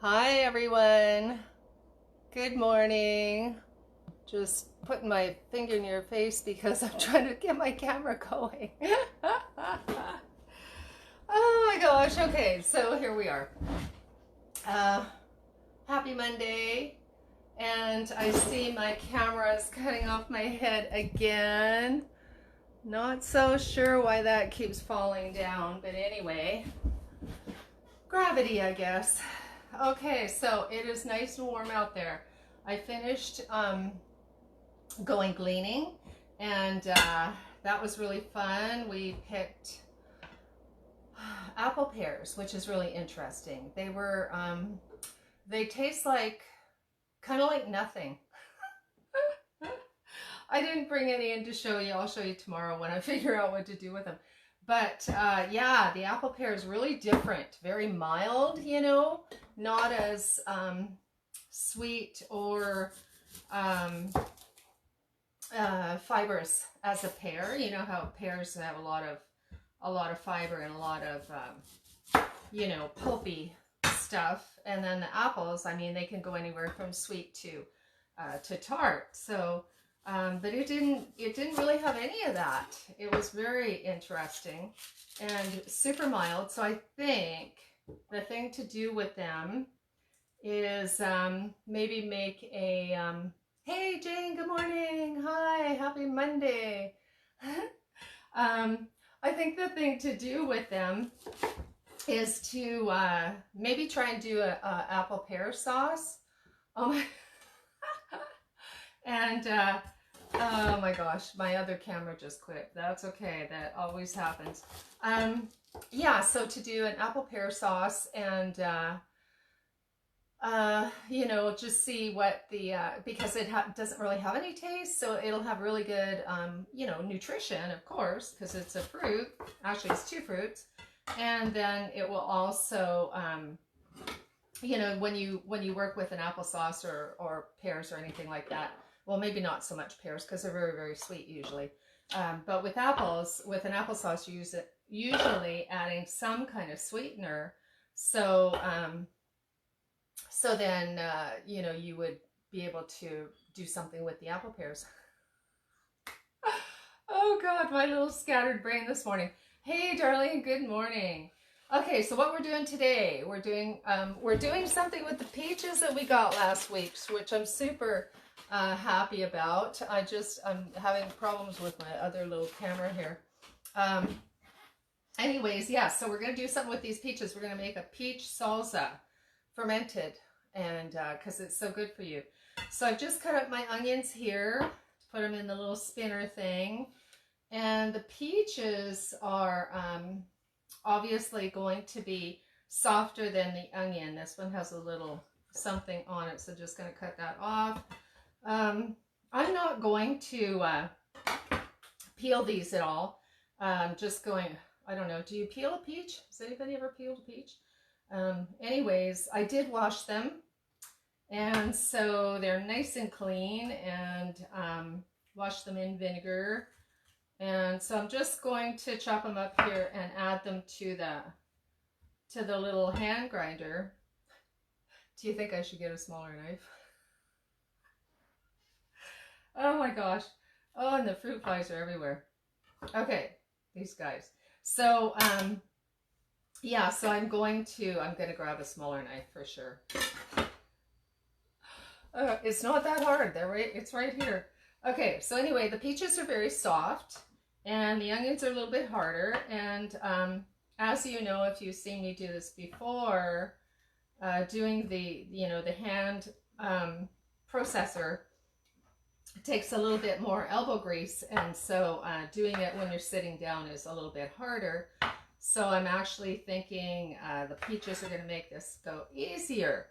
Hi everyone. Good morning. Just putting my finger in your face because I'm trying to get my camera going. Oh my gosh. Okay, so here we are. Uh, Happy Monday. And I see my camera is cutting off my head again. Not so sure why that keeps falling down, but anyway, gravity, I guess. Okay, so it is nice and warm out there. I finished going gleaning, and that was really fun. We picked apple pears, which is really interesting. They taste like kind of like nothing. I didn't bring any in to show you. I'll show you tomorrow when I figure out what to do with them. But yeah, the apple pear is really different. Very mild, not as sweet or fibrous as a pear. You know how pears have a lot of fiber and a lot of pulpy stuff. And then the apples, I mean, they can go anywhere from sweet to tart. So but it didn't really have any of that. It was very interesting and super mild. So I think the thing to do with them is maybe make a hey Jane, good morning, hi, happy Monday. I think the thing to do with them is to maybe try and do a apple pear sauce. Oh my and oh my gosh, my other camera just quit. That's okay, that always happens. Yeah, so to do an apple pear sauce and just see what the because it doesn't really have any taste, so it'll have really good nutrition, of course, because it's a fruit. Actually, it's two fruits. And then it will also when you work with an applesauce or pears or anything like that, well, maybe not so much pears because they're very, very sweet usually. But with apples, with an applesauce, you use it usually adding some kind of sweetener. So then you would be able to do something with the apple pears. Oh God, my little scattered brain this morning. Hey, darling, good morning. Okay, so what we're doing today, we're doing something with the peaches that we got last week, which I'm super happy about. I'm having problems with my other little camera here. Anyways, yeah, so we're going to do something with these peaches. We're going to make a peach salsa, fermented, and because it's so good for you. So I've just cut up my onions here, put them in the little spinner thing. And the peaches are obviously going to be softer than the onion. This one has a little something on it, so just going to cut that off. I'm not going to peel these at all. Just going, I don't know, do you peel a peach? Has anybody ever peeled a peach? Anyways, I did wash them, and so they're nice and clean, and wash them in vinegar. And so I'm just going to chop them up here and add them to the little hand grinder. Do you think I should get a smaller knife? Oh my gosh. Oh, and the fruit flies are everywhere. Okay, these guys. So yeah, so I'm gonna grab a smaller knife for sure. It's not that hard. It's right here. Okay, so anyway, the peaches are very soft and the onions are a little bit harder. And as you know, if you've seen me do this before, doing the hand processor takes a little bit more elbow grease, and so doing it when you're sitting down is a little bit harder. So I'm actually thinking the peaches are going to make this go easier.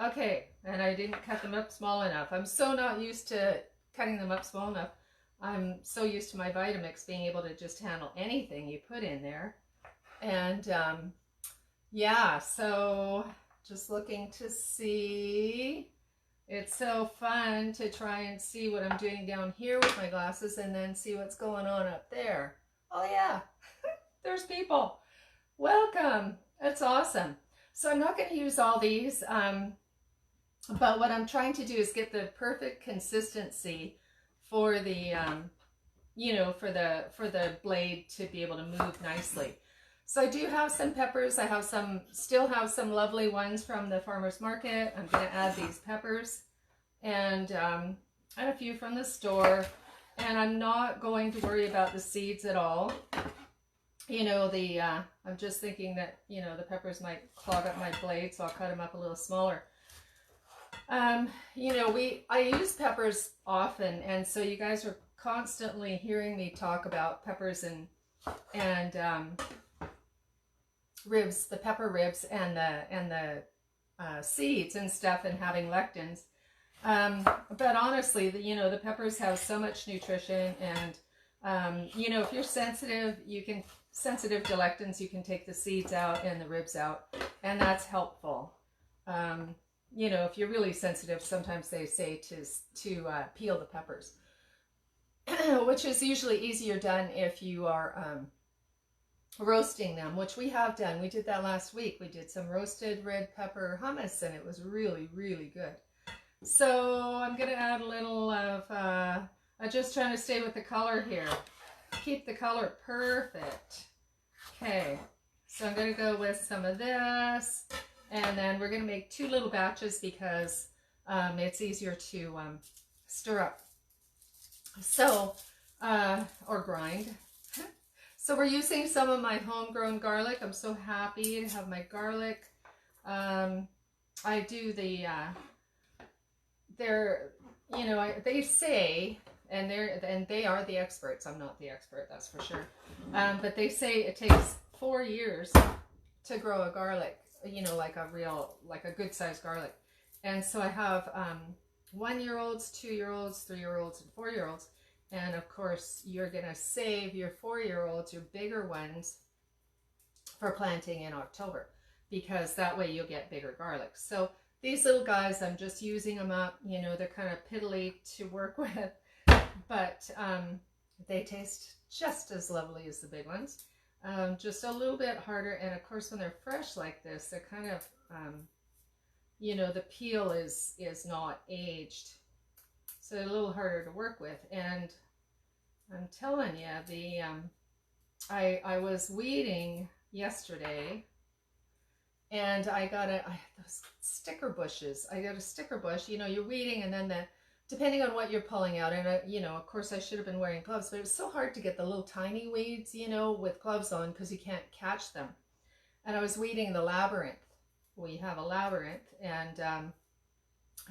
Okay, and I didn't cut them up small enough. I'm so not used to cutting them up small enough. I'm so used to my Vitamix being able to just handle anything you put in there. And yeah, so just looking to see. It's so fun to try and see what I'm doing down here with my glasses and then see what's going on up there. Oh yeah, there's people. Welcome. That's awesome. So I'm not going to use all these, but what I'm trying to do is get the perfect consistency for the, you know, for the blade to be able to move nicely. So I do have some peppers. I have some, still have some lovely ones from the farmer's market. I'm going to add these peppers and a few from the store. And I'm not going to worry about the seeds at all. You know, I'm just thinking that, you know, the peppers might clog up my blade, so I'll cut them up a little smaller. You know, I use peppers often, and so you guys are constantly hearing me talk about peppers and ribs, the pepper ribs and the seeds and stuff, and having lectins. But honestly, you know, the peppers have so much nutrition, and you know, if you're sensitive, sensitive to lectins, you can take the seeds out and the ribs out, and that's helpful. You know, if you're really sensitive, sometimes they say to peel the peppers, which is usually easier done if you are roasting them, which we have done. We did that last week. We did some roasted red pepper hummus, and it was really, really good. So I'm going to add a little of, I'm just trying to stay with the color here. Keep the color perfect. Okay, so I'm going to go with some of this, and then we're going to make 2 little batches because it's easier to stir up. So, or grind. So we're using some of my homegrown garlic. I'm so happy to have my garlic. I do the, you know, they say, and they are the experts. I'm not the expert, that's for sure. But they say it takes 4 years to grow a garlic, you know, like a good sized garlic. And so I have 1-year-olds, 2-year-olds, 3-year-olds, and 4-year-olds. And of course, you're going to save your 4-year-olds, your bigger ones, for planting in October, because that way you'll get bigger garlic. So these little guys, I'm just using them up. You know, they're kind of piddly to work with, but they taste just as lovely as the big ones. Just a little bit harder. And of course, when they're fresh like this, they're kind of, you know, the peel is not aged. So they're a little harder to work with. And I'm telling you, I was weeding yesterday, and I got those sticker bushes. I got a sticker bush. You know, you're weeding, and then depending on what you're pulling out, and you know, of course, I should have been wearing gloves, but it was so hard to get the little tiny weeds, you know, with gloves on, because you can't catch them. And I was weeding the labyrinth. We have a labyrinth, and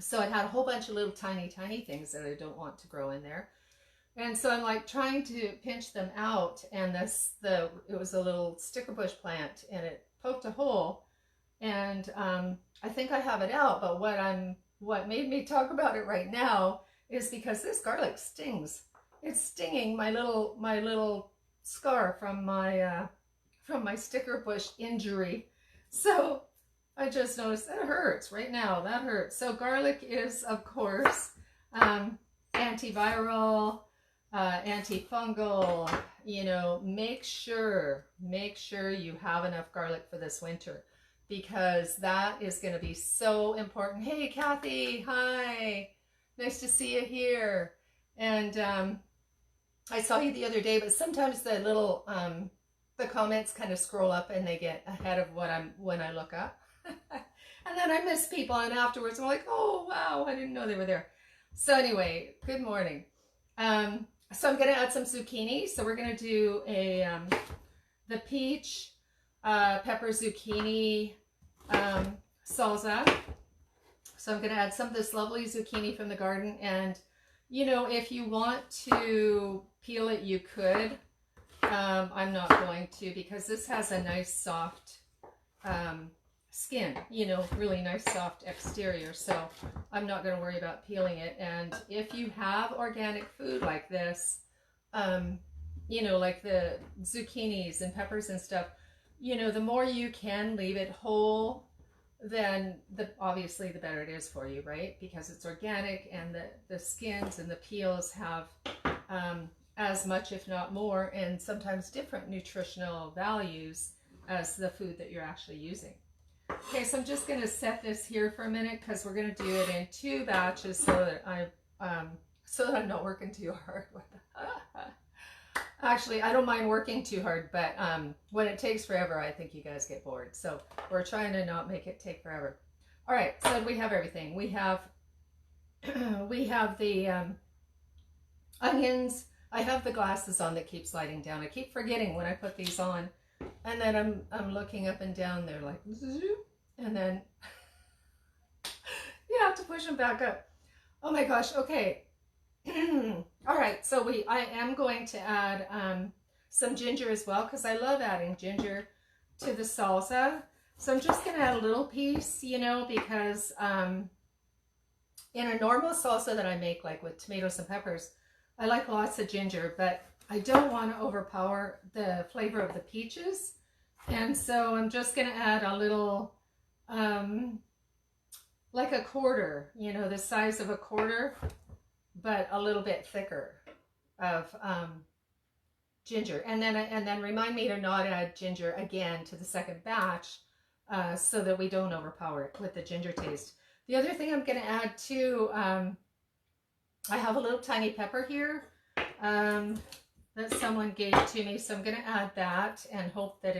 so it had a whole bunch of little tiny things that I don't want to grow in there. And so I'm like trying to pinch them out, and it was a little sticker bush plant, and it poked a hole, and I think I have it out. But what made me talk about it right now is because this garlic stings. It's stinging my little scar from my sticker bush injury. So I just noticed that hurts right now. That hurts. So garlic is, of course, antiviral, antifungal. You know, make sure you have enough garlic for this winter, because that is going to be so important. Hey, Kathy. Hi. Nice to see you here. And I saw you the other day, but sometimes the little the comments kind of scroll up and they get ahead of when I look up. And then I miss people, and afterwards I'm like, oh wow, I didn't know they were there. So anyway, good morning. So I'm going to add some zucchini. So we're going to do the peach pepper zucchini salsa. So I'm going to add some of this lovely zucchini from the garden, and you know, if you want to peel it, you could. I'm not going to, because this has a nice soft skin, you know, really nice soft exterior, so I'm not going to worry about peeling it. And if you have organic food like this, you know, like the zucchinis and peppers and stuff, you know, the more you can leave it whole, then obviously the better it is for you, right? Because it's organic, and the skins and the peels have as much, if not more, and sometimes different nutritional values as the food that you're actually using. Okay, so I'm just going to set this here for a minute because we're going to do it in 2 batches so that I'm not working too hard with it. Actually, I don't mind working too hard, but when it takes forever, I think you guys get bored. So we're trying to not make it take forever. All right, so we have everything. We have the onions. I have the glasses on that keep sliding down. I keep forgetting when I put these on, and then I'm looking up and down. They're like, and then you have to push them back up. Oh my gosh. Okay. All right. So I am going to add some ginger as well because I love adding ginger to the salsa. So I'm just going to add a little piece, you know, because in a normal salsa that I make, like with tomatoes and peppers, I like lots of ginger, but I don't want to overpower the flavor of the peaches. And so I'm just going to add a little, like a quarter, you know, the size of a quarter, but a little bit thicker of ginger. And then remind me to not add ginger again to the second batch so that we don't overpower it with the ginger taste. The other thing I'm going to add too, I have a little tiny pepper here that someone gave to me, so I'm going to add that and hope that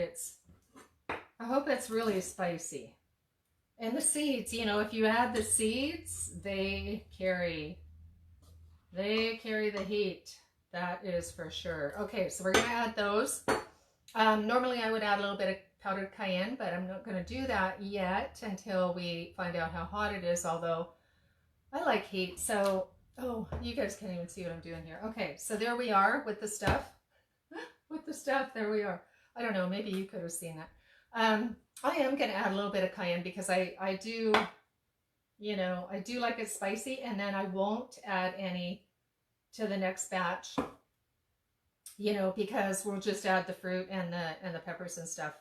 I hope it's really spicy. And the seeds, you know, if you add the seeds, they carry the heat. That is for sure. Okay, so we're going to add those. Normally I would add a little bit of powdered cayenne, but I'm not going to do that yet until we find out how hot it is, although I like heat. So, oh, you guys can't even see what I'm doing here. Okay, so there we are with the stuff. With the stuff, there we are. I don't know, maybe you could have seen that. I am going to add a little bit of cayenne because I do, you know, I do like it spicy, and then I won't add any to the next batch, you know, because we'll just add the fruit and the peppers and stuff.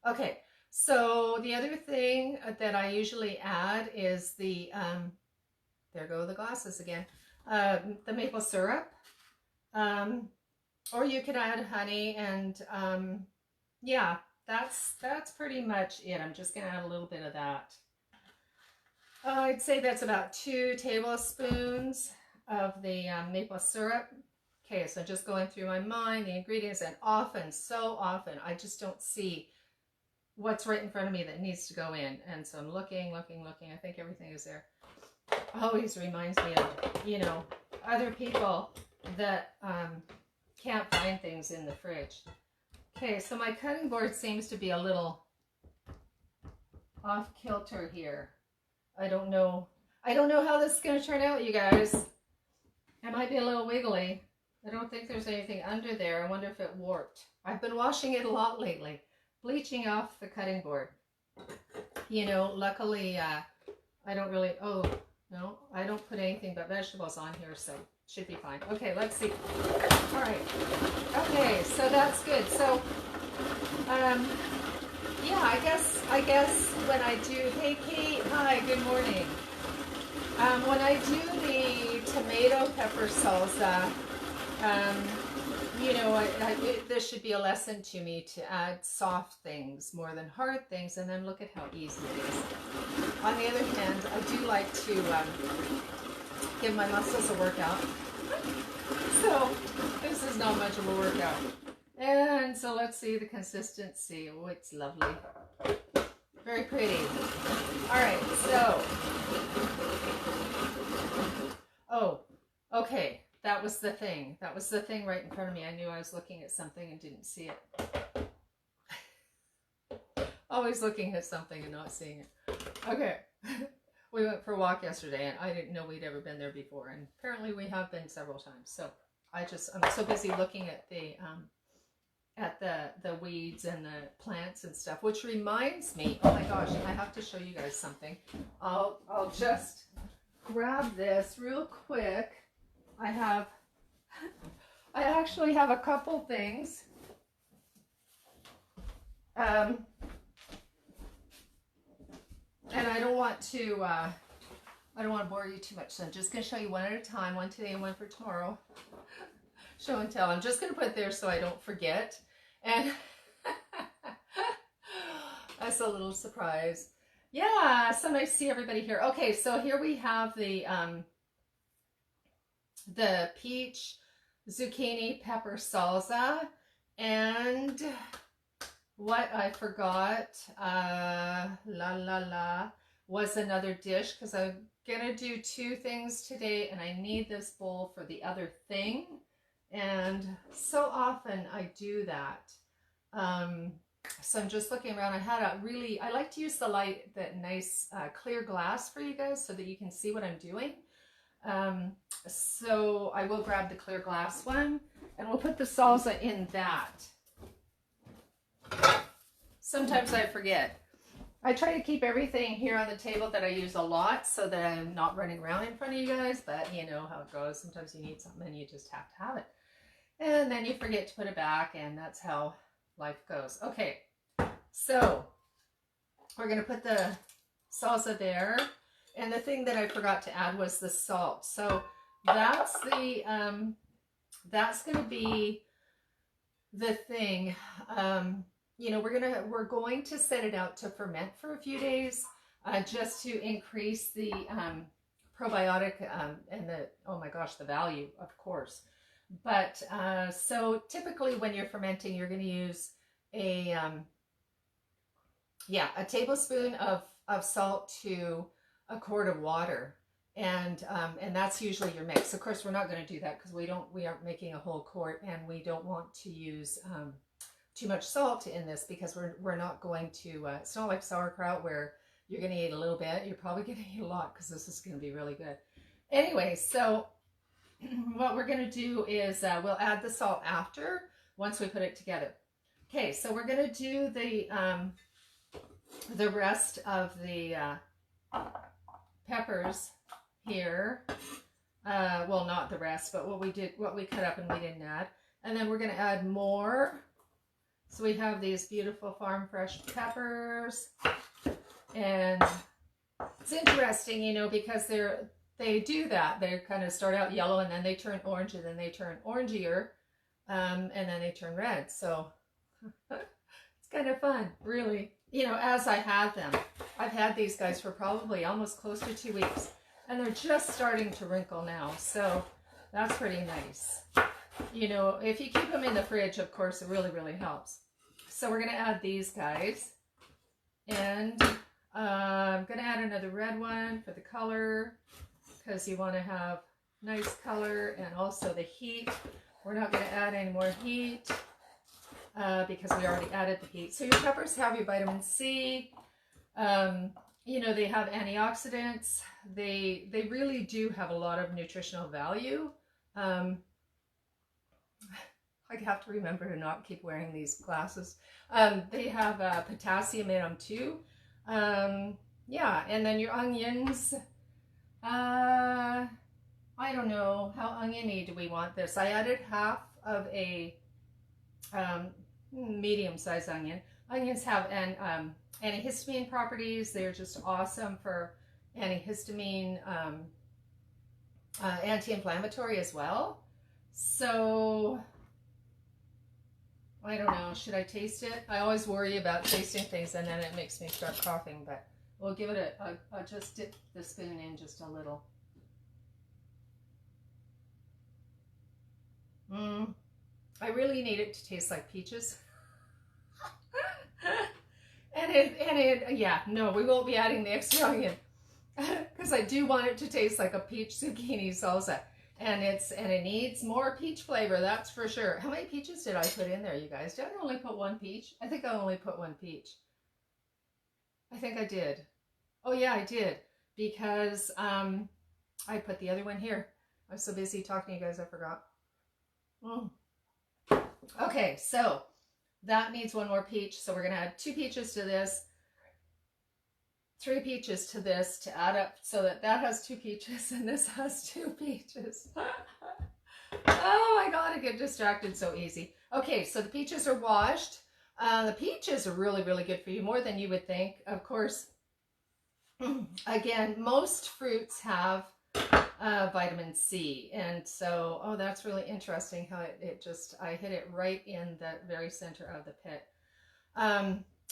Okay, so the other thing that I usually add is the, there go the glasses again, the maple syrup, or you could add honey, and yeah, that's pretty much it. I'm just going to add a little bit of that. I'd say that's about 2 tablespoons of the maple syrup. Okay, so just going through my mind, the ingredients, and so often, I just don't see what's right in front of me that needs to go in. And so I'm looking. I think everything is there. Always reminds me of, you know, other people that can't find things in the fridge. Okay, so my cutting board seems to be a little off kilter here. I don't know how this is going to turn out, you guys. It might be a little wiggly. I don't think there's anything under there. I wonder if it warped. I've been washing it a lot lately, bleaching off the cutting board. You know, luckily, I don't really, oh, no, I don't put anything but vegetables on here, so should be fine. Okay, let's see. All right. Okay, so that's good. So, yeah, I guess when I do, hey Kate, hi, good morning. When I do the tomato pepper salsa, you know, this should be a lesson to me to add soft things more than hard things, and then look at how easy it is. On the other hand, I do like to give my muscles a workout. So this is not much of a workout. And so let's see the consistency. Oh, it's lovely. Very pretty. All right, so. Oh, okay. That was the thing. That was the thing right in front of me. I knew I was looking at something and didn't see it. Always looking at something and not seeing it. Okay. We went for a walk yesterday, and I didn't know we'd ever been there before. And apparently we have been several times. So I'm so busy looking at the weeds and the plants and stuff, which reminds me, oh my gosh, I have to show you guys something. I'll just grab this real quick. I actually have a couple things. And I don't want to bore you too much, so I'm just going to show you one at a time, one today and one for tomorrow. Show and tell. I'm just going to put it there so I don't forget. And As a little surprise. Yeah, so nice to see everybody here. Okay, so here we have the peach zucchini pepper salsa, and what I forgot, was another dish, because I'm gonna do two things today and I need this bowl for the other thing, and so often I do that. So I'm just looking around. I like to use the nice clear glass for you guys so that you can see what I'm doing. So I will grab the clear glass one and we'll put the salsa in that. Sometimes I forget. I try to keep everything here on the table that I use a lot so that I'm not running around in front of you guys, but you know how it goes. Sometimes you need something and you just have to have it. And then you forget to put it back, and that's how life goes. Okay, so we're going to put the salsa there. And the thing that I forgot to add was the salt. So that's going to be the thing. You know, we're going to set it out to ferment for a few days, just to increase the probiotic and the value, of course. But so typically when you're fermenting, you're going to use a tablespoon of salt to a quart of water, and that's usually your mix. Of course, we're not going to do that because we aren't making a whole quart, and we don't want to use too much salt in this, because we're not going to, it's not like sauerkraut where you're going to eat a little bit. You're probably going to eat a lot, because this is going to be really good. Anyway, so what we're going to do is we'll add the salt after, once we put it together. Okay, so we're going to do the rest of the peppers here. Well, not the rest, but what we cut up and we didn't add. And then we're going to add more. So we have these beautiful farm fresh peppers, and it's interesting, you know, because they do that. They kind of start out yellow and then they turn orange, and then they turn orangier, and then they turn red. So it's kind of fun, really. You know, as I have them, I've had these guys for probably almost close to 2 weeks, and they're just starting to wrinkle now. So that's pretty nice. You know, if you keep them in the fridge, of course, it really, really helps. So we're going to add these guys. And I'm going to add another red one for the color, because you want to have nice color and also the heat. We're not going to add any more heat because we already added the heat. So your peppers have your vitamin C. You know, they have antioxidants. They really do have a lot of nutritional value. I have to remember to not keep wearing these glasses. They have potassium in them too. Yeah, and then your onions. I don't know, how oniony do we want this? I added half of a medium-sized onion. Onions have antihistamine properties. They're just awesome for antihistamine, anti-inflammatory as well. So I don't know, should I taste it? I always worry about tasting things and then it makes me start coughing, but we'll give it I'll just dip the spoon in just a little. I really need it to taste like peaches. Yeah, no, we won't be adding the extra onion because I do want it to taste like a peach zucchini salsa. And it needs more peach flavor, that's for sure. How many peaches did I put in there, you guys? Did I only put one peach? I think I only put one peach. I think I did. Oh yeah, I did. Because I put the other one here. I was so busy talking to you guys, I forgot. Okay, so that needs one more peach. So we're going to add 2 peaches to this. 3 peaches to this to add up so that has 2 peaches and this has 2 peaches. Oh my God, I get distracted so easy. Okay, so the peaches are washed. The peaches are really, really good for you, more than you would think. Of course, again, most fruits have vitamin C. And so, oh, that's really interesting how it just, I hit it right in the very center of the pit.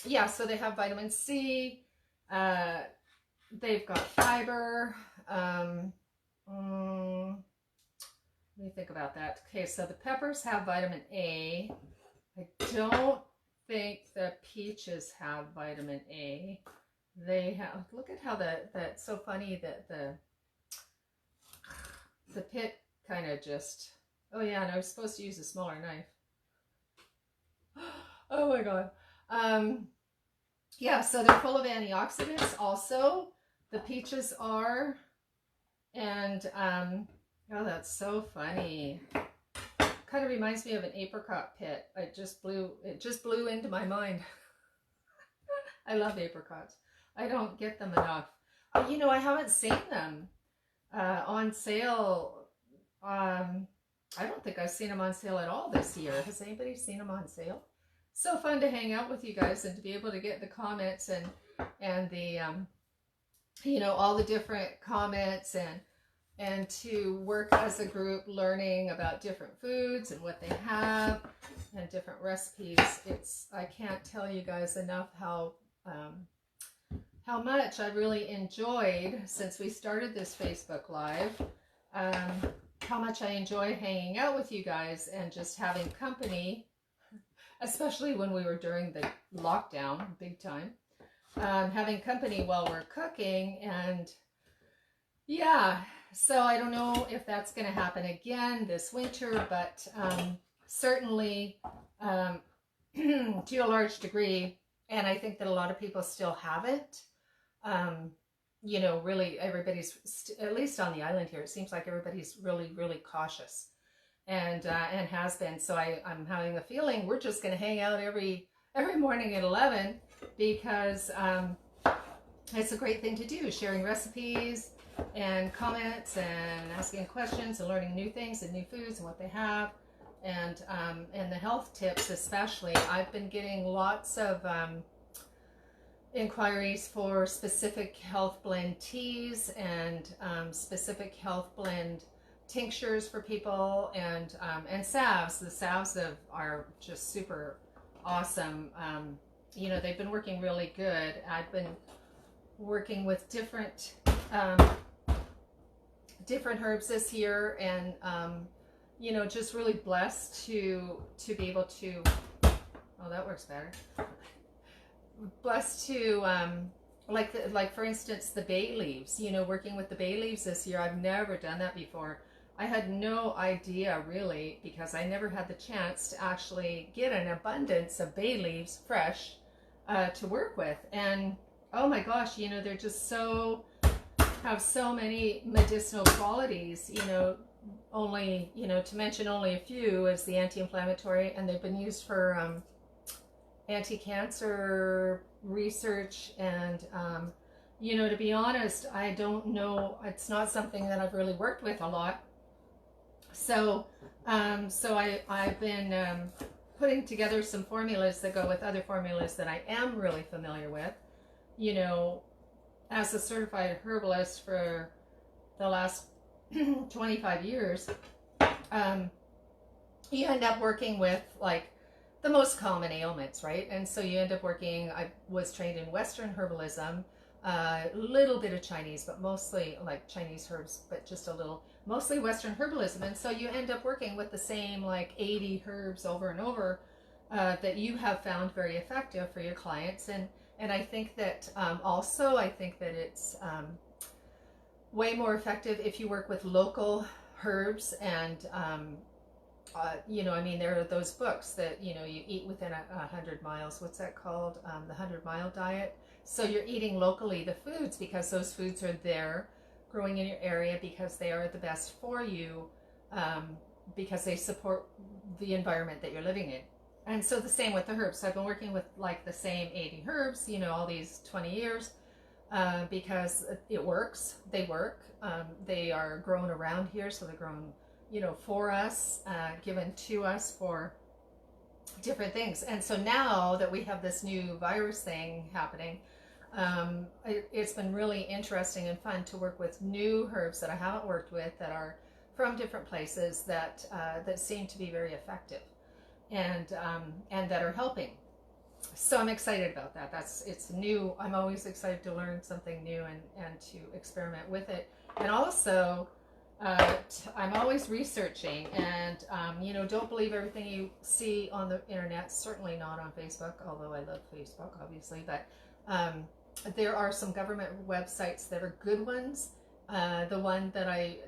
yeah, so they have vitamin C. They've got fiber. Let me think about that. Okay, so the peppers have vitamin A. I don't think the peaches have vitamin A. They have, look at how that's so funny that the pit kind of just, oh yeah, and I was supposed to use a smaller knife. Oh my God. Yeah, so they're full of antioxidants also. The peaches are, and oh, that's so funny. Kind of reminds me of an apricot pit. It just blew into my mind. I love apricots. I don't get them enough. You know, I haven't seen them on sale. I don't think I've seen them on sale at all this year. Has anybody seen them on sale? So fun to hang out with you guys and to be able to get the comments and the you know, all the different comments and to work as a group learning about different foods and what they have and different recipes. I can't tell you guys enough how much I really enjoyed since we started this Facebook Live, how much I enjoy hanging out with you guys and just having company, especially when we were during the lockdown, big time, having company while we're cooking. And yeah, so I don't know if that's going to happen again this winter, but certainly to a large degree, and I think that a lot of people still haven't. You know, really everybody's, at least on the island here, it seems like everybody's really, really cautious and has been. So I'm having a feeling we're just going to hang out every morning at 11 because it's a great thing to do, sharing recipes and comments and asking questions and learning new things and new foods and what they have, and the health tips especially. I've been getting lots of inquiries for specific health blend teas and specific health blend tinctures for people, and salves. The salves are just super awesome. You know, they've been working really good. I've been working with different herbs this year, and you know, just really blessed to be able to, oh, that works better. Blessed to like for instance the bay leaves, you know, working with the bay leaves this year. I've never done that before. I had no idea really, because I never had the chance to actually get an abundance of bay leaves fresh to work with. And oh my gosh, you know, they're just have so many medicinal qualities, you know, only, you know, to mention only a few, is the anti-inflammatory, and they've been used for anti-cancer research. And you know, to be honest, I don't know, it's not something that I've really worked with a lot. So I've been putting together some formulas that go with other formulas that I am really familiar with. You know, as a certified herbalist for the last 25 years, you end up working with like the most common ailments, right? And so you end up working, I was trained in Western herbalism, a little bit of Chinese, but mostly like Chinese herbs, but just a little, mostly Western herbalism. And so you end up working with the same like 80 herbs over and over that you have found very effective for your clients. And I think that also, I think that it's way more effective if you work with local herbs. And you know, I mean, there are those books that, you know, you eat within 100 miles. What's that called? The 100-mile diet. So you're eating locally the foods because those foods are there growing in your area, because they are the best for you, because they support the environment that you're living in. And so the same with the herbs. So I've been working with like the same 80 herbs, you know, all these 20 years, because it works. They work. They are grown around here, so they're grown, you know, for us, given to us for different things. And so now that we have this new virus thing happening, it's been really interesting and fun to work with new herbs that I haven't worked with, that are from different places, that seem to be very effective, and that are helping. So I'm excited about that. It's new. I'm always excited to learn something new and to experiment with it. And also, I'm always researching, and you know, don't believe everything you see on the internet. Certainly not on Facebook, although I love Facebook, obviously. But there are some government websites that are good ones. The one that I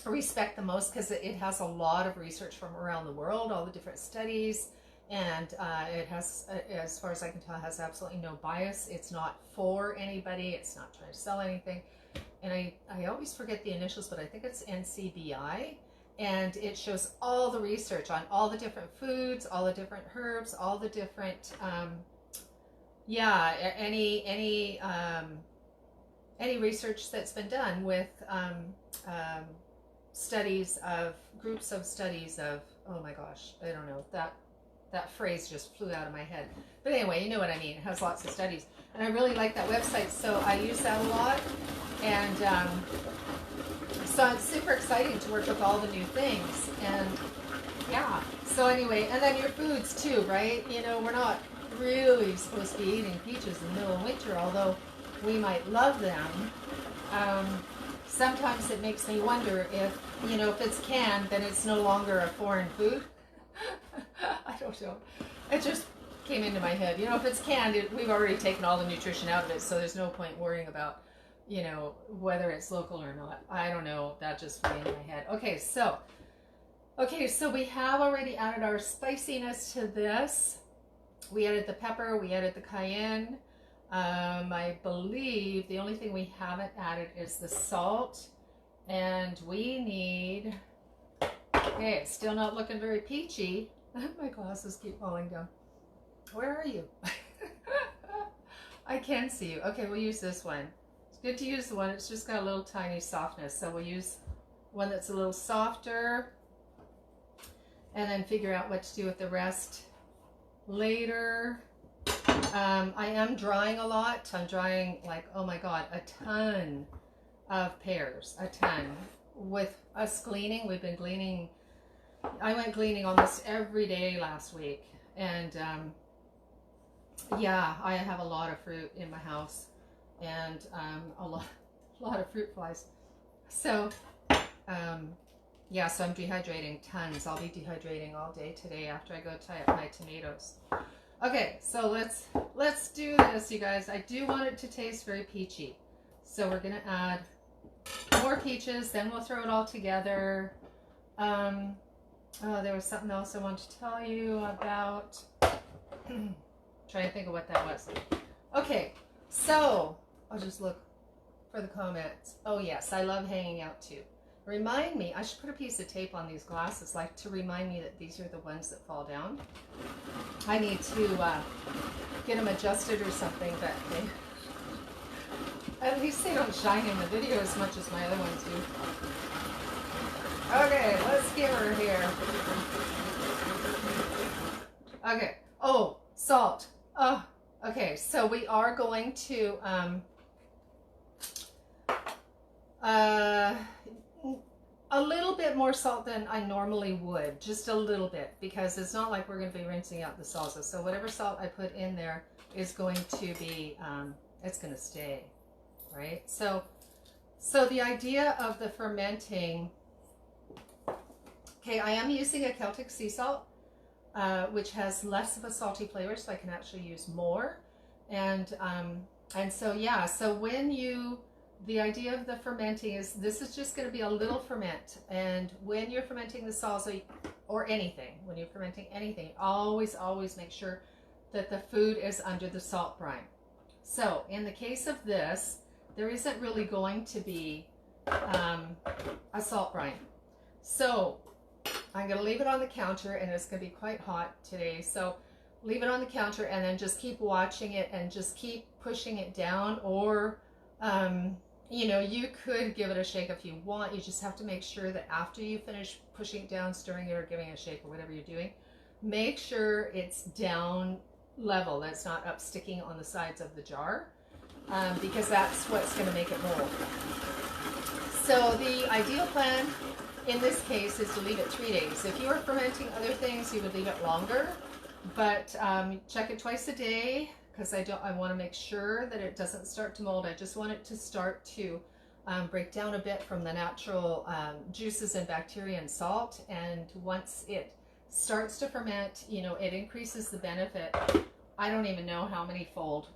respect the most, because it has a lot of research from around the world, all the different studies, and it has, as far as I can tell, has absolutely no bias. It's not for anybody. It's not trying to sell anything. And I always forget the initials, but I think it's NCBI, and it shows all the research on all the different foods, all the different herbs, all the different any research that's been done with studies of groups of studies of, oh my gosh, I don't know, that phrase just flew out of my head. But anyway, you know what I mean. It has lots of studies, and I really like that website, so I use that a lot. And so it's super exciting to work with all the new things. And yeah, so anyway, and then your foods too, right? You know, we're not really supposed to be eating peaches in the middle of winter, although we might love them. Sometimes it makes me wonder if, you know, if it's canned, then it's no longer a foreign food. I don't know. It just came into my head. You know, if it's canned, we've already taken all the nutrition out of it, so there's no point worrying about, you know, whether it's local or not. I don't know. That just flew into my head. Okay, so we have already added our spiciness to this. We added the pepper. We added the cayenne. I believe the only thing we haven't added is the salt, and we need, okay, it's still not looking very peachy. My glasses keep falling down. Where are you? I can see you. Okay, we'll use this one. It's good to use the one, it's just got a little tiny softness, so we'll use one that's a little softer, and then figure out what to do with the rest later. I am drying a lot. I'm drying, like, oh my god, a ton of pears, a ton. With us gleaning, we've been gleaning, I went gleaning almost every day last week, and yeah, I have a lot of fruit in my house, and a lot of fruit flies. So yeah, so I'm dehydrating tons. I'll be dehydrating all day today after I go tie up my tomatoes. Okay, so let's do this, you guys. I do want it to taste very peachy, so we're gonna add more peaches, then we'll throw it all together. Oh, there was something else I wanted to tell you about. Trying to think of what that was. Okay, so I'll just look for the comments. Oh yes, I love hanging out too. Remind me, I should put a piece of tape on these glasses, like, to remind me that these are the ones that fall down. I need to get them adjusted or something, but at least they don't shine in the video as much as my other ones do. Okay, let's give her here. Okay, oh, salt. Oh, okay, so we are going to a little bit more salt than I normally would, just a little bit, because it's not like we're going to be rinsing out the salsa. So whatever salt I put in there is going to be, it's going to stay, right? So the idea of the fermenting, okay, I am using a Celtic sea salt, which has less of a salty flavor, so I can actually use more. And so, yeah, so when you, the idea of the fermenting is, this is just going to be a little ferment. And when you're fermenting the salsa, or anything, when you're fermenting anything, always make sure that the food is under the salt brine. So in the case of this, there isn't really going to be a salt brine. So I'm going to leave it on the counter, and it's going to be quite hot today. So leave it on the counter, and then just keep watching it and just keep pushing it down. Or you know, you could give it a shake if you want. You just have to make sure that after you finish pushing it down, stirring it, or giving it a shake, or whatever you're doing, make sure it's down level, that it's not up sticking on the sides of the jar, because that's what's going to make it mold. So the ideal plan in this case is to leave it 3 days. If you are fermenting other things, you would leave it longer. But check it twice a day because I want to make sure that it doesn't start to mold. I just want it to start to break down a bit from the natural juices and bacteria and salt. And once it starts to ferment, you know, it increases the benefit. I don't even know how many-fold.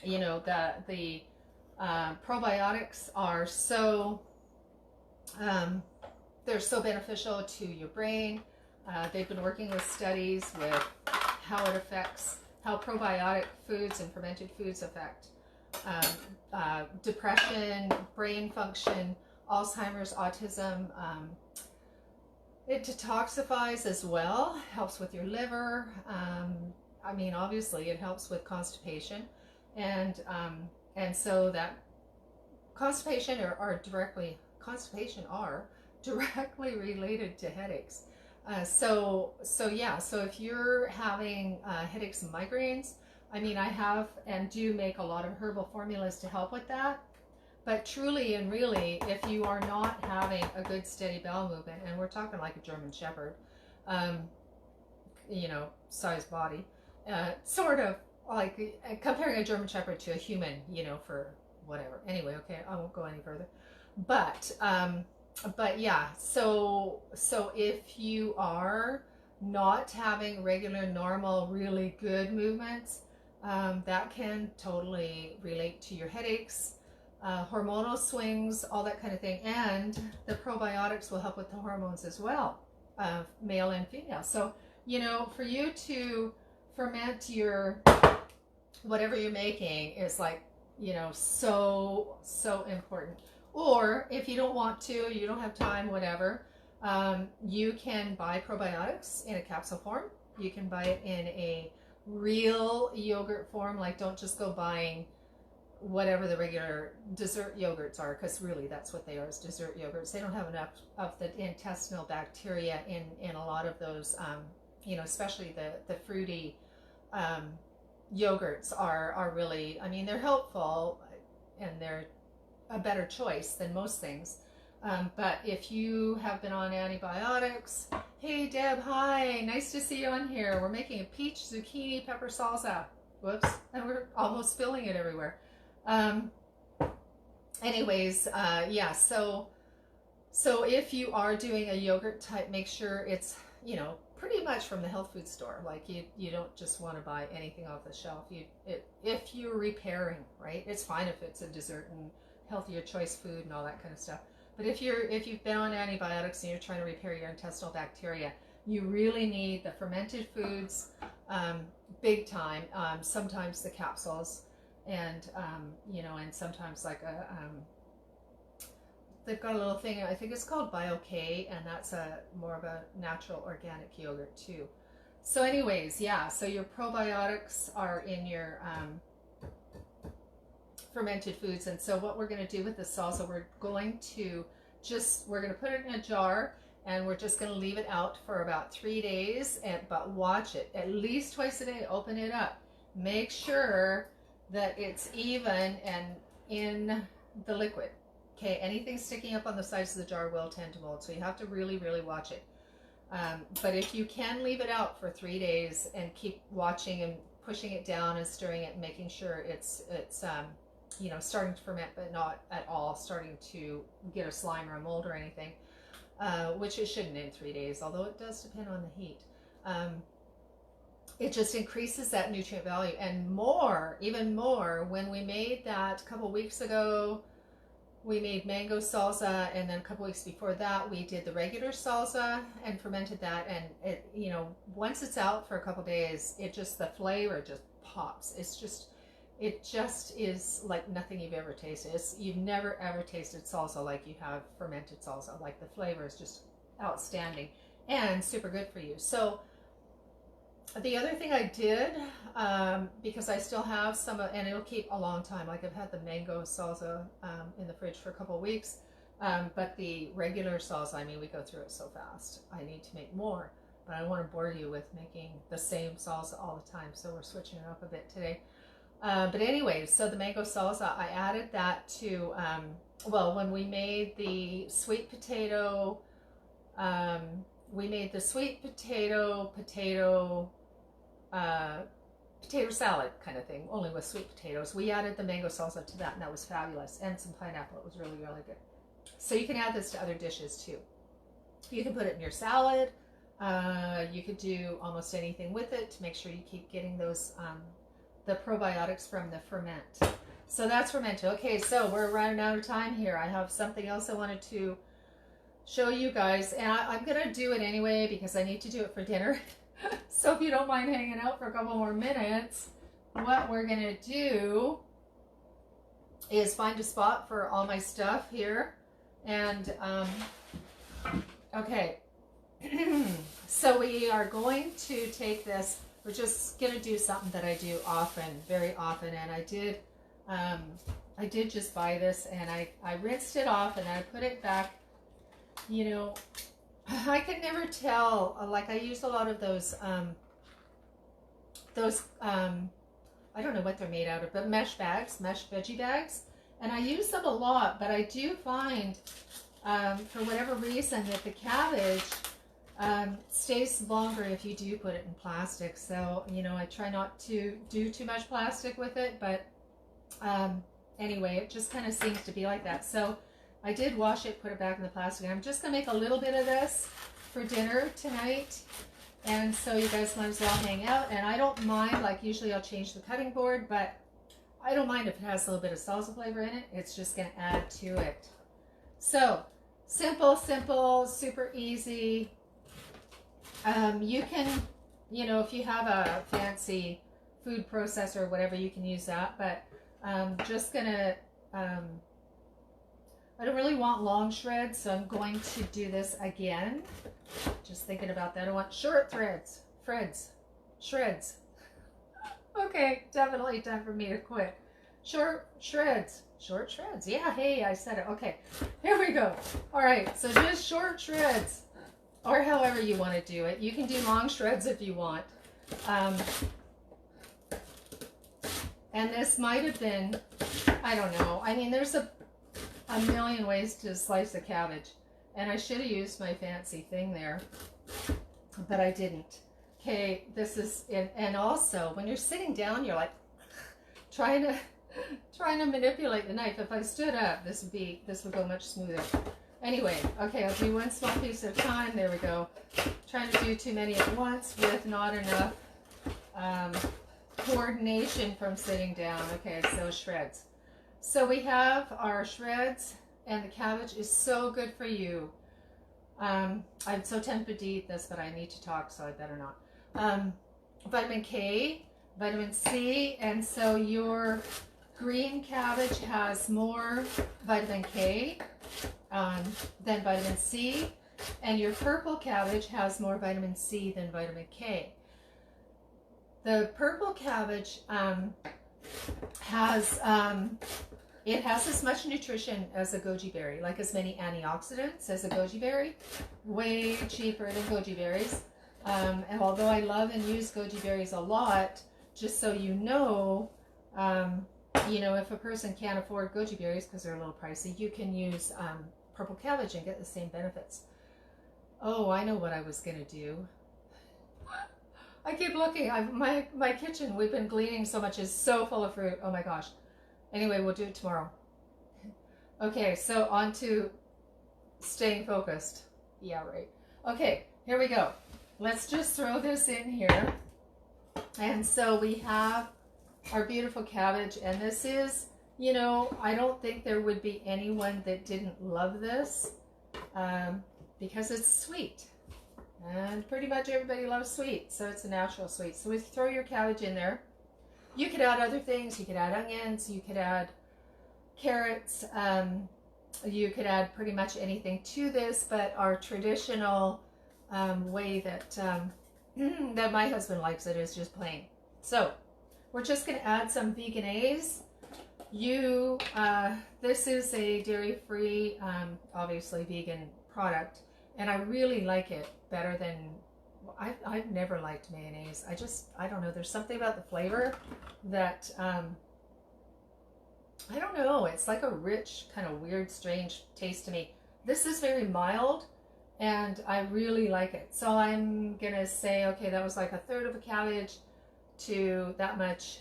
You know, the probiotics are so they're so beneficial to your brain. They've been working with studies with how it affects, how probiotic foods and fermented foods affect depression, brain function, Alzheimer's, autism. It detoxifies as well, helps with your liver. I mean, obviously, it helps with constipation, and so that constipation are directly related to headaches. So if you're having headaches and migraines, I mean, I have and do make a lot of herbal formulas to help with that. But truly and really, if you are not having a good steady bowel movement, and we're talking like a German Shepherd, you know, size body, sort of like comparing a German Shepherd to a human, you know, for whatever. Anyway, okay, I won't go any further. But yeah, so if you are not having regular, normal, really good movements, that can totally relate to your headaches, hormonal swings, all that kind of thing. And the probiotics will help with the hormones as well, male and female. So, you know, for you to ferment your whatever you're making is like, you know, so important. Or if you don't want to, you don't have time, whatever, you can buy probiotics in a capsule form. You can buy it in a real yogurt form. Like, don't just go buying whatever the regular dessert yogurts are, because really that's what they are, is dessert yogurts. They don't have enough of the intestinal bacteria in a lot of those, you know, especially the fruity yogurts are really, I mean, they're helpful and they're a better choice than most things. But if you have been on antibiotics, hey Deb, hi, nice to see you on here. We're making a peach zucchini pepper salsa. Whoops, and we're almost filling it everywhere. Anyways, yeah, so if you are doing a yogurt type, make sure it's, you know, pretty much from the health food store. Like, you don't just want to buy anything off the shelf. If you're repairing, right, it's fine if it's a dessert and healthier choice food and all that kind of stuff. But if you've been on antibiotics and you're trying to repair your intestinal bacteria, you really need the fermented foods, big time. Sometimes the capsules, and you know, and sometimes like they've got a little thing, I think it's called BioK, and that's more of a natural organic yogurt too. So anyways, yeah, so your probiotics are in your fermented foods. And so what we're going to do with the salsa, we're going to put it in a jar, and we're just going to leave it out for about 3 days. But watch it at least twice a day. Open it up, make sure that it's even and in the liquid. Okay, anything sticking up on the sides of the jar will tend to mold, so you have to really, really watch it. But if you can leave it out for 3 days and keep watching and pushing it down and stirring it and making sure it's you know, starting to ferment but not at all starting to get a slime or a mold or anything, which it shouldn't in 3 days, although it does depend on the heat. It just increases that nutrient value, and more, even more. When we made that a couple weeks ago, we made mango salsa, and then a couple weeks before that we did the regular salsa and fermented that, and it, you know, once it's out for a couple days, it just, the flavor just pops. It just is like nothing you've ever tasted. You've never ever tasted salsa like you have fermented salsa. Like, the flavor is just outstanding and super good for you. So the other thing I did, because I still have some, and it'll keep a long time, like I've had the mango salsa in the fridge for a couple of weeks, but the regular salsa, I mean, we go through it so fast. I need to make more, but I don't want to bore you with making the same salsa all the time, so we're switching it up a bit today. But anyways, so the mango salsa, I added that to, well, when we made the sweet potato we made the sweet potato salad kind of thing, only with sweet potatoes. We added the mango salsa to that, and that was fabulous, and some pineapple. It was really, really good. So you can add this to other dishes too. You can put it in your salad. You could do almost anything with it to make sure you keep getting those the probiotics from the ferment. So that's fermented. Okay, so we're running out of time here. I have something else I wanted to show you guys, and I'm gonna do it anyway because I need to do it for dinner. So if you don't mind hanging out for a couple more minutes, what we're gonna do is find a spot for all my stuff here. And okay, so we are going to take this. We're just gonna do something that I do often, very often, and I did just buy this, and I rinsed it off and I put it back. You know, I could never tell. Like, I use a lot of those I don't know what they're made out of, but mesh veggie bags, and I use them a lot. But I do find, for whatever reason, that the cabbage stays longer if you do put it in plastic. So, you know, I try not to do too much plastic with it, but anyway, it just kind of seems to be like that. So I did wash it, put it back in the plastic, and I'm just gonna make a little bit of this for dinner tonight. And so you guys might as well hang out. And I don't mind, like usually I'll change the cutting board, but I don't mind if it has a little bit of salsa flavor in it. It's just gonna add to it. So simple, super easy. You can, you know, if you have a fancy food processor or whatever, you can use that. But just gonna, I don't really want long shreds, so I'm going to do this again. Just thinking about that. I want short shreds. Okay, definitely time for me to quit. Short shreds. Yeah, hey, I said it. Okay, here we go. All right, so just short shreds, or however you want to do it. You can do long shreds if you want. And this might have been, I don't know. I mean, there's a million ways to slice a cabbage, and I should have used my fancy thing there, but I didn't. Okay, this is it. And also when you're sitting down, you're like trying to manipulate the knife. If I stood up, this would go much smoother. Anyway, okay, I'll do one small piece at a time. There we go. Trying to do too many at once with not enough coordination from sitting down. Okay, so shreds. So we have our shreds, and the cabbage is so good for you. I'm so tempted to eat this, but I need to talk, so I better not. Vitamin K, vitamin C, and so your green cabbage has more vitamin K than vitamin C, and your purple cabbage has more vitamin C than vitamin K. The purple cabbage has as much nutrition as a goji berry, like as many antioxidants as a goji berry, way cheaper than goji berries. And although I love and use goji berries a lot, just so you know, if a person can't afford goji berries because they're a little pricey, you can use purple cabbage and get the same benefits. Oh, I know what I was gonna do. I keep looking. My kitchen, we've been gleaning so much, is so full of fruit. Oh my gosh. Anyway, we'll do it tomorrow. Okay, so on to staying focused. Yeah, right. Okay, here we go. Let's just throw this in here. And so we have our beautiful cabbage, and this is, I don't think there would be anyone that didn't love this because it's sweet. And pretty much everybody loves sweet, so it's a natural sweet. So we throw your cabbage in there. You could add other things. You could add onions. You could add carrots. You could add pretty much anything to this, but our traditional way that that my husband likes it is just plain. So we're just going to add some veganese. This is a dairy-free, obviously vegan product, and I really like it better than. I've never liked mayonnaise. I don't know. There's something about the flavor that, I don't know. It's like a rich, kind of weird, strange taste to me. This is very mild, and I really like it. So I'm gonna say, okay, that was like a third of a cabbage to that much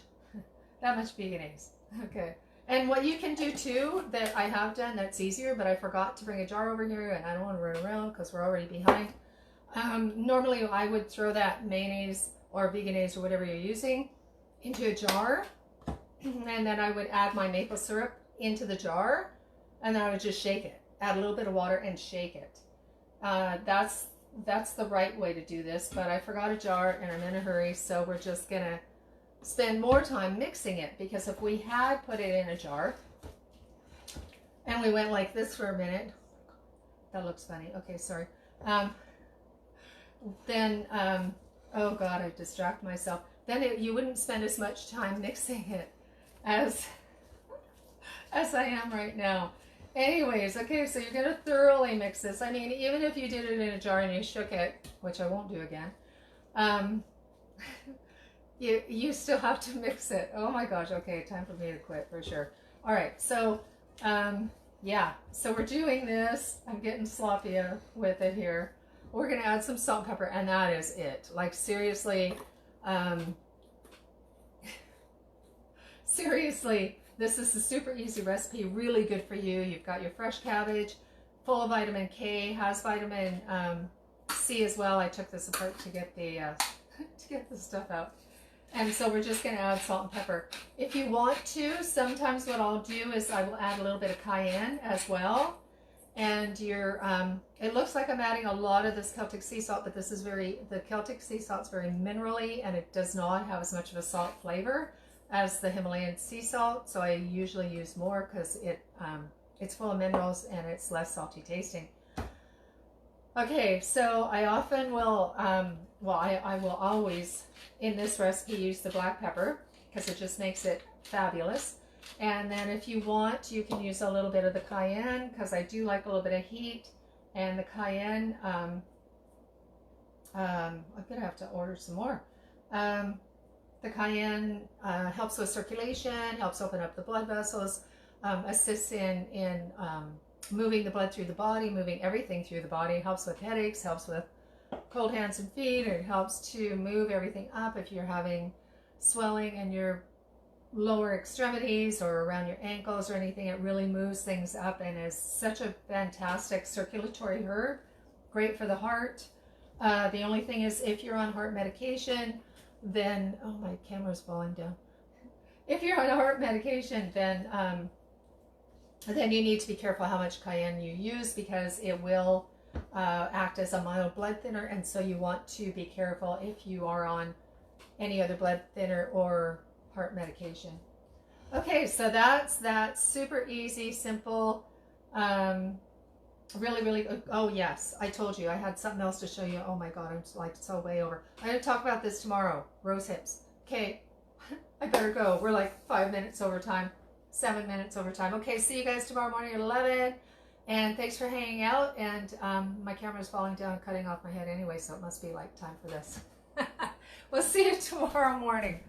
veganese. Okay. And what you can do too, that I have done that's easier, but I forgot to bring a jar over here and I don't want to run around because we're already behind. Normally I would throw that mayonnaise or veganese or whatever you're using into a jar, and then I would add my maple syrup into the jar, and then I would just shake it. Add a little bit of water and shake it. That's the right way to do this, but I forgot a jar and I'm in a hurry, so we're just gonna spend more time mixing it, because if we had put it in a jar and we went like this for a minute, that looks funny. Okay, sorry. Then, oh God, I distract myself. Then you wouldn't spend as much time mixing it as I am right now. Anyways, okay, so you're gonna thoroughly mix this. I mean, even if you did it in a jar and you shook it, which I won't do again, you still have to mix it. Oh my gosh, okay, time for me to quit for sure. All right, so yeah, so we're doing this. I'm getting sloppier with it here. We're gonna add some salt and pepper, and that is it. Like seriously, seriously, this is a super easy recipe, really good for you. You've got your fresh cabbage, full of vitamin K, has vitamin C as well. I took this apart to get the stuff out. And so we're just going to add salt and pepper. If you want to, sometimes what I'll do is I will add a little bit of cayenne as well. And it looks like I'm adding a lot of this Celtic sea salt, but the Celtic sea salt is very minerally, and it does not have as much of a salt flavor as the Himalayan sea salt. So I usually use more because it's full of minerals and it's less salty tasting. Okay, so I often will, I will always in this recipe use the black pepper because it just makes it fabulous. And then if you want, you can use a little bit of the cayenne because I do like a little bit of heat. And the cayenne, I'm gonna have to order some more. The cayenne helps with circulation, helps open up the blood vessels, assists in moving the blood through the body, moving everything through the body, helps with headaches, helps with cold hands and feet, it helps to move everything up if you're having swelling in your lower extremities or around your ankles or anything. It really moves things up and is such a fantastic circulatory herb, great for the heart. The only thing is, if you're on heart medication, then, oh, my camera's falling down. If you're on heart medication, then you need to be careful how much cayenne you use, because it will act as a mild blood thinner, and so you want to be careful if you are on any other blood thinner or heart medication. Okay, so that's that. Super easy, simple, really, oh yes, I told you I had something else to show you. Oh my God, I'm like so way over. I'm going to talk about this tomorrow. Rose hips. Okay, I better go. We're like 5 minutes over time, 7 minutes over time. Okay, see you guys tomorrow morning at 11. And thanks for hanging out. And my camera's falling down, cutting off my head anyway, so it must be like time for this. We'll see you tomorrow morning.